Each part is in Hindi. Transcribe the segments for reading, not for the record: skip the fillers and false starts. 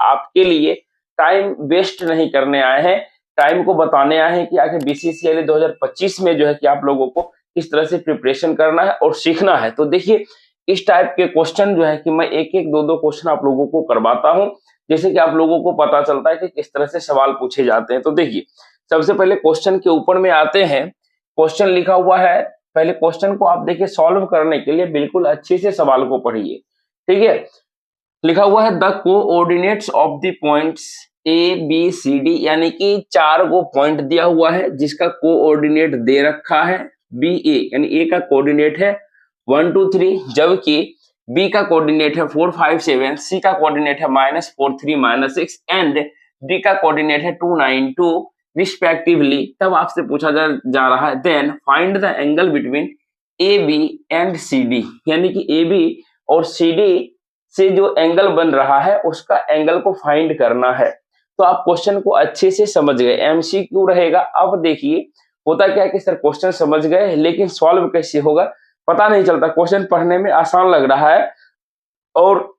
आपके लिए टाइम वेस्ट नहीं करने आए हैं, टाइम को बताने आए हैं कि आगे बीसीसीएल 2025 में जो है कि आप लोगों को किस तरह से प्रिपरेशन करना है और सीखना है। तो देखिए इस टाइप के क्वेश्चन जो है कि मैं एक एक दो दो क्वेश्चन आप लोगों को करवाता हूं, जैसे कि आप लोगों को पता चलता है कि किस तरह से सवाल पूछे जाते हैं। तो देखिए सबसे पहले क्वेश्चन के ऊपर में आते हैं। क्वेश्चन लिखा हुआ है, पहले क्वेश्चन को आप देखिए सॉल्व करने के लिए बिल्कुल अच्छे से सवाल को पढ़िए, ठीक है। लिखा हुआ है the coordinates of the points A B C D, यानी कि 4 को पॉइंट दिया हुआ है जिसका कोऑर्डिनेट दे रखा है बी ए, यानी ए का कोऑर्डिनेट है 1 2 3, जबकि बी का कोऑर्डिनेट है 4 5 7, सी का कोऑर्डिनेट है -4 3 -6 एंड डी का कोऑर्डिनेट है 2 9 2 रिस्पेक्टिवली। तब आपसे पूछा जा रहा है then find the angle between A B and C D, यानी कि ए बी और सी डी से जो एंगल बन रहा है उसका एंगल को फाइंड करना है। तो आप क्वेश्चन को अच्छे से समझ गए, एमसीक्यू रहेगा। अब देखिए होता क्या है कि सर क्वेश्चन समझ गए लेकिन सॉल्व कैसे होगा पता नहीं चलता। क्वेश्चन पढ़ने में आसान लग रहा है और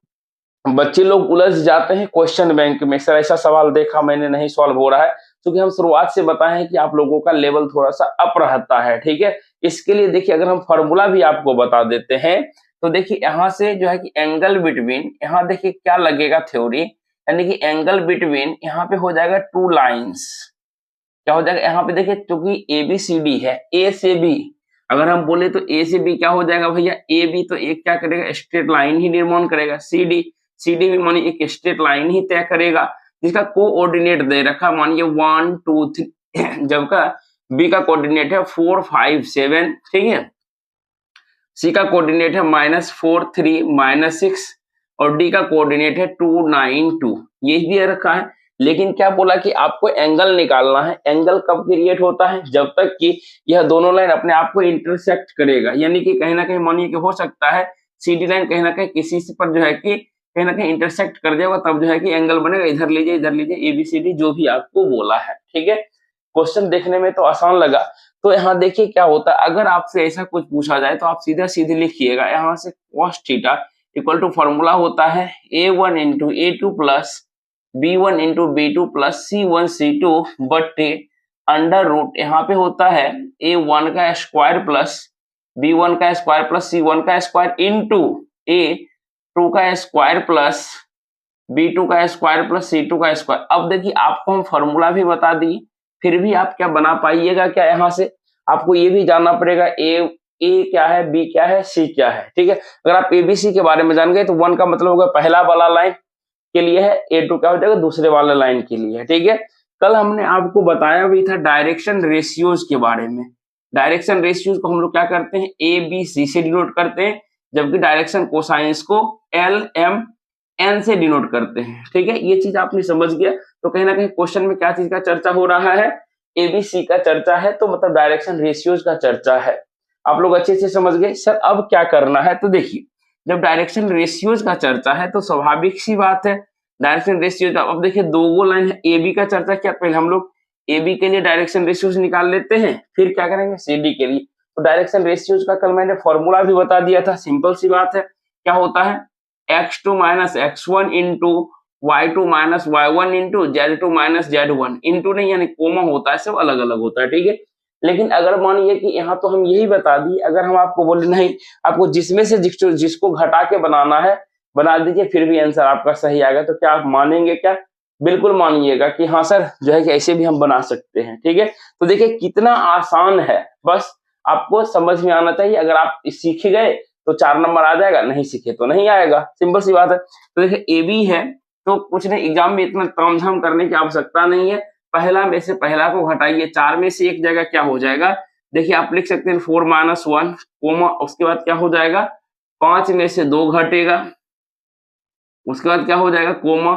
बच्चे लोग उलझ जाते हैं क्वेश्चन बैंक में, सर ऐसा सवाल देखा मैंने नहीं सॉल्व हो रहा है। क्योंकि हम शुरुआत से बताए हैं कि आप लोगों का लेवल थोड़ा सा अप रहता है, ठीक है। इसके लिए देखिए अगर हम फॉर्मूला भी आपको बता देते हैं तो देखिए यहाँ से जो है कि एंगल बिटवीन, यहाँ देखिए क्या लगेगा थ्योरी, यानी कि एंगल बिटवीन यहाँ पे हो जाएगा 2 लाइन्स। क्या हो जाएगा यहाँ पे देखिए, क्योंकि ए बी सी डी है, ए से बी अगर हम बोले तो ए से बी क्या हो जाएगा भैया, ए बी तो एक क्या करेगा स्ट्रेट लाइन ही निर्माण करेगा, सी डी भी मानिए एक स्ट्रेट लाइन ही तय करेगा जिसका कोऑर्डिनेट दे रखा मानिए 1 2 3, जबकि बी का कोऑर्डिनेट है 4 5 7, ठीक है। सी का कोऑर्डिनेट है -4 3 -6 और डी का कोऑर्डिनेट है 2 9 2, ये दिया रखा है। लेकिन क्या बोला कि आपको एंगल निकालना है। एंगल कब क्रिएट होता है, जब तक कि यह दोनों लाइन अपने आप को इंटरसेक्ट करेगा, यानी कि कहीं ना कहीं मानिए कि हो सकता है सीडी लाइन कहीं ना कहीं किसी से पर जो है कि कहीं ना कहीं इंटरसेक्ट कर जाएगा, तब जो है कि एंगल बनेगा। इधर लीजिए एबीसीडी जो भी आपको बोला है, ठीक है। क्वेश्चन देखने में तो आसान लगा। तो यहाँ देखिए क्या होता है, अगर आपसे ऐसा कुछ पूछा जाए तो आप सीधा सीधे लिखिएगा यहाँ से cos theta equal to formula होता है a1 into a2 plus b1 into b2 plus c1 c2 बट्टे अंडर रूट यहाँ पे होता है a1 का स्क्वायर प्लस b1 का स्क्वायर प्लस c1 का स्क्वायर इंटू a2 का स्क्वायर प्लस b2 का स्क्वायर प्लस c2 का स्क्वायर। अब देखिए आपको हम फॉर्मूला भी बता दी, फिर भी आप क्या बना पाइएगा, क्या यहाँ से आपको ये भी जानना पड़ेगा ए क्या है, बी क्या है, सी क्या है, ठीक है। अगर आप एबीसी के बारे में जान गए तो 1 का मतलब होगा पहला वाला लाइन के लिए है, A2 क्या हो जाएगा दूसरे वाले लाइन के लिए है, ठीक है। कल हमने आपको बताया भी था डायरेक्शन रेशियोज के बारे में। डायरेक्शन रेशियोज को हम लोग क्या करते हैं, ए बी सी से डिनोट करते हैं, जबकि डायरेक्शन कोसाइंस को एल एम एन से डिनोट करते हैं, ठीक है। ये चीज आपने समझ गया। तो कहीं ना कहीं क्वेश्चन में क्या चीज का चर्चा हो रहा है, एबीसी का चर्चा है, तो मतलब डायरेक्शन रेशियोज का चर्चा है। आप लोग अच्छे से समझ गए। सर अब क्या करना है, तो देखिए जब डायरेक्शन रेशियोज का चर्चा है तो स्वाभाविक सी बात है डायरेक्शन रेशियोज। अब देखिए दो लाइन है, ए बी का चर्चा किया, पहले हम लोग ए बी के लिए डायरेक्शन रेशियोज निकाल लेते हैं, फिर क्या करेंगे सी डी के लिए। तो डायरेक्शन रेशियोज का कल मैंने फॉर्मूला भी बता दिया था, सिंपल सी बात है। क्या होता है x2 minus x1 into y2 minus y1 into z2 minus z1, into नहीं यानी कोमा होता है, सब अलग अलग होता है, ठीक है। लेकिन अगर मानिए कि यहाँ तो हम यही बता दी, अगर हम आपको बोले नहीं आपको जिसमें से जिसको घटा के बनाना है बना दीजिए, फिर भी आंसर आपका सही आएगा, तो क्या आप मानेंगे, क्या बिल्कुल मानिएगा कि हाँ सर जो है कि ऐसे भी हम बना सकते हैं, ठीक है। तो देखिए कितना आसान है, बस आपको समझ में आना चाहिए। अगर आप सीख गए तो 4 नंबर आ जाएगा, नहीं सीखे तो नहीं आएगा, सिंपल सी बात है। तो देखिए ए बी है तो कुछ नहीं, एग्जाम में इतना तामझाम करने की आवश्यकता नहीं है। पहला में से पहला को घटाइए, 4 में से एक जगह क्या हो जाएगा, देखिए आप लिख सकते हैं 4 माइनस 1 कोमा, उसके बाद क्या हो जाएगा 5 में से 2 घटेगा, उसके बाद क्या हो जाएगा कोमा,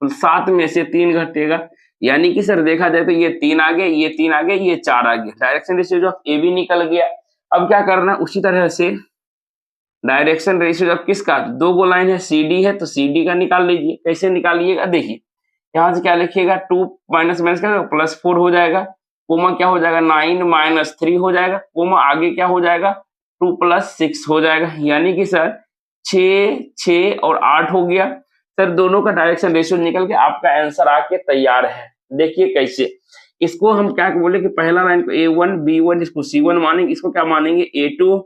7 में से 3 घटेगा, यानी कि सर देखा जाए तो ये 3 आ गए, ये 3 आ गए, ये 4 आ गए। Direction ratio of A B निकल गया। अब क्या करना है, उसी तरह से डायरेक्शन रेशियो ऑफ किसका, 2 गो लाइन है, सी डी है तो सी डी का निकाल लीजिए। कैसे निकालिएगा, देखिए यहाँ से क्या लिखिएगा 2 माइनस माइनस का प्लस 4 हो जाएगा, कोमा क्या हो जाएगा 9 माइनस 3 हो जाएगा, कोमा आगे क्या हो जाएगा 2 प्लस 6 हो जाएगा, यानी कि सर 6 6 और 8 हो गया। सर दोनों का डायरेक्शन रेशियो निकल के आपका आंसर आके तैयार है। देखिए कैसे, इसको हम क्या बोले कि पहला लाइन को A1 B1 इसको C1 मानेंगे, इसको क्या मानेंगे A2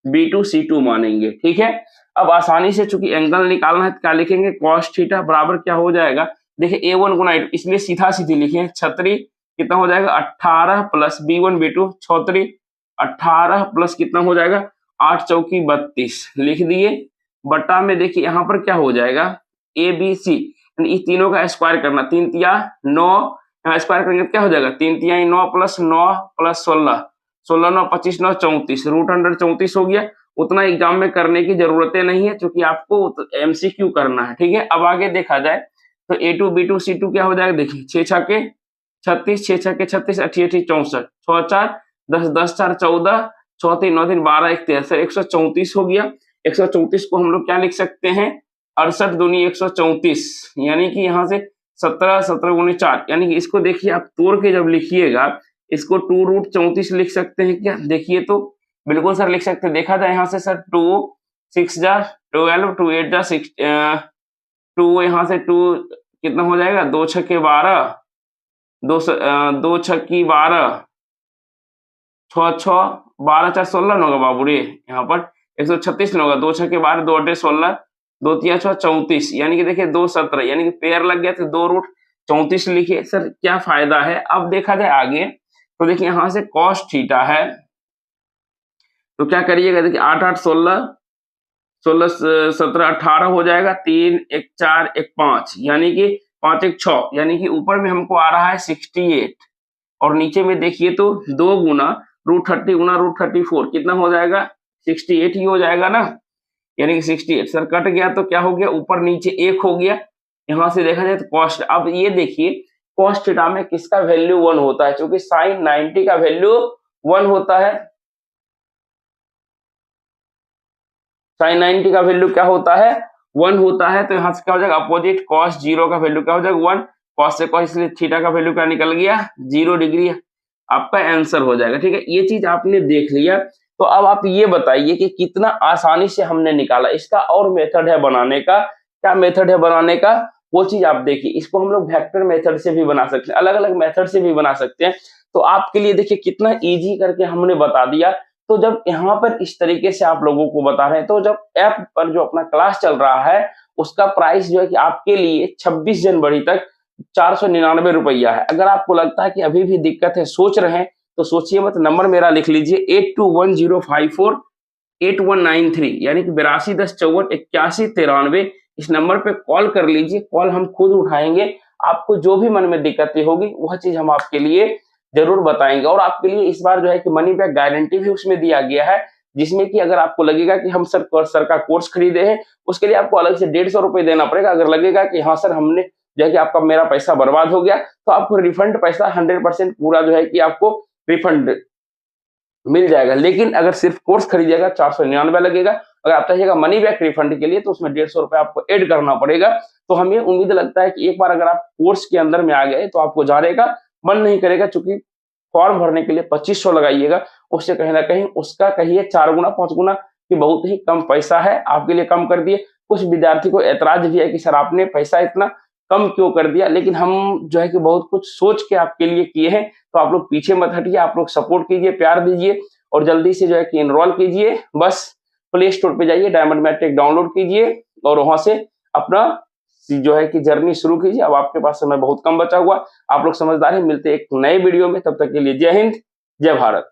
B2 C2 मानेंगे, ठीक है। अब आसानी से चूंकि एंगल निकालना है तो क्या लिखेंगे, cos थीटा बराबर क्या हो जाएगा, देखिए A1 गुना A2, इसलिए सीधा सीधी लिखे, छतरी कितना हो जाएगा 18 प्लस B1 B2 छतरी 18 प्लस कितना हो जाएगा 8 चौकी 32 लिख दिए, बटा में देखिए यहाँ पर क्या हो जाएगा ABC, इस तीनों का स्क्वायर करना, 3 तिया 9, यहाँ स्क्वायर करेंगे क्या हो जाएगा 3 तिया 9 प्लस 9 प्लस 16, 16 9 25 9 34, रूट अंडर 34 हो गया। उतना एग्जाम में करने की जरूरतें नहीं है क्योंकि आपको MCQ करना है, ठीक है। अब आगे देखा जाए तो A2 B2 C2 क्या हो जाएगा, देखिए 6 छके 36, 6 छके 36, 8 8 64, 6 4 10 10 4 14, 6 3 9 3 12 1 13, 134 हो गया। 134 को हम लोग क्या लिख सकते हैं, 68 दूनी 134, यानी कि यहाँ से 17 17 गुनी 4, यानी कि इसको देखिए आप तोड़ के जब लिखिएगा इसको 2 रूट 34 लिख सकते हैं क्या, देखिए तो बिल्कुल सर लिख सकते हैं। देखा जाए यहाँ से सर 2 6 जा 12 2 8 जा 6 2, यहाँ से 2 कितना हो जाएगा 2 छक्के 12, 2 छक्की 12, 6 6 12 4 16 होगा बाबू रे, यहाँ पर 136 होगा, 2 छक्के 12 2 8 16, 2 तिया 6 34, यानी कि देखिए 2 17, यानी कि पेयर लग गया तो 2 रूट 34 लिखिए। सर क्या फायदा है, अब देखा जाए आगे तो देखिए यहाँ से cos थीटा है तो क्या करिएगा, देखिए 8 8 16 16 17 18 हो जाएगा, 3 1 4 1 5, यानी कि 5 1 6, यानी कि ऊपर में हमको आ रहा है 68 और नीचे में देखिए तो 2 गुना रूट 30 गुना रूट 34 कितना हो जाएगा 68 ही हो जाएगा ना, यानी कि 68। सर कट गया तो क्या हो गया, ऊपर नीचे 1 हो गया। यहां से देखा जाए तो कॉस्ट, अब ये देखिए कॉस्ट थीटा में किसका वैल्यू 1 होता है, क्योंकि साइन 90 का वैल्यू 1 होता है, साइन 90 का वैल्यू क्या होता है 1 होता है। तो यहाँ से क्या हो जाएगा अपोजिट cos 0 का वैल्यू क्या हो जाएगा 1, cos से cos, इसलिए थीटा का वैल्यू क्या निकल गया 0 डिग्री, आपका आंसर हो जाएगा, ठीक है। ये चीज आपने देख लिया, तो अब आप ये बताइए कि कितना आसानी से हमने निकाला, इसका और मेथड है बनाने का, क्या मेथड है बनाने का वो चीज आप देखिए। इसको हम लोग वेक्टर मेथड से भी बना सकते हैं, अलग अलग मेथड से भी बना सकते हैं। तो आपके लिए देखिए कितना इजी करके हमने बता दिया। तो जब यहाँ पर इस तरीके से आप लोगों को बता रहे हैं, तो जब ऐप पर जो अपना क्लास चल रहा है उसका प्राइस जो है कि आपके लिए 26 जनवरी तक 499 रुपया है। अगर आपको लगता है कि अभी भी दिक्कत है, सोच रहे हैं, तो सोचिए मत, नंबर मेरा लिख लीजिए 8210548193, यानी कि 8210548193। इस नंबर पे कॉल कर लीजिए, कॉल हम खुद उठाएंगे, आपको जो भी मन में दिक्कतें होगी वह चीज हम आपके लिए जरूर बताएंगे। और आपके लिए इस बार जो है कि मनी बैक गारंटी भी उसमें दिया गया है, जिसमें कि अगर आपको लगेगा कि हम सर का कोर्स खरीदे हैं, उसके लिए आपको अलग से 150 रुपए देना पड़ेगा। अगर लगेगा कि हाँ सर हमने जो है कि आपका मेरा पैसा बर्बाद हो गया, तो आपको रिफंड पैसा 100% पूरा जो है कि आपको रिफंड मिल जाएगा। लेकिन अगर सिर्फ कोर्स खरीदिएगा 499 लगेगा। अगर आप चाहिएगा मनी बैक रिफंड के लिए तो उसमें 150 रुपए आपको ऐड करना पड़ेगा। तो हमें उम्मीद लगता है कि एक बार अगर आप कोर्स के अंदर में आ गए तो आपको जाने का मन नहीं करेगा, चूंकि फॉर्म भरने के लिए 2500 लगाइएगा, उससे कहीं ना कहीं उसका कहिए 4 गुना 5 गुना की बहुत ही कम पैसा है, आपके लिए कम कर दिए। कुछ विद्यार्थी को ऐतराज भी है कि सर आपने पैसा इतना कम क्यों कर दिया, लेकिन हम जो है कि बहुत कुछ सोच के आपके लिए किए हैं। तो आप लोग पीछे मत हटिए, आप लोग सपोर्ट कीजिए, प्यार दीजिए और जल्दी से जो है कि एनरोल कीजिए। बस प्ले स्टोर पे जाइए, डायमंड मैट्रिक डाउनलोड कीजिए और वहां से अपना जो है कि जर्नी शुरू कीजिए। अब आपके पास समय बहुत कम बचा हुआ, आप लोग समझदार हैं। मिलते हैं एक नए वीडियो में, तब तक के लिए जय हिंद, जय भारत।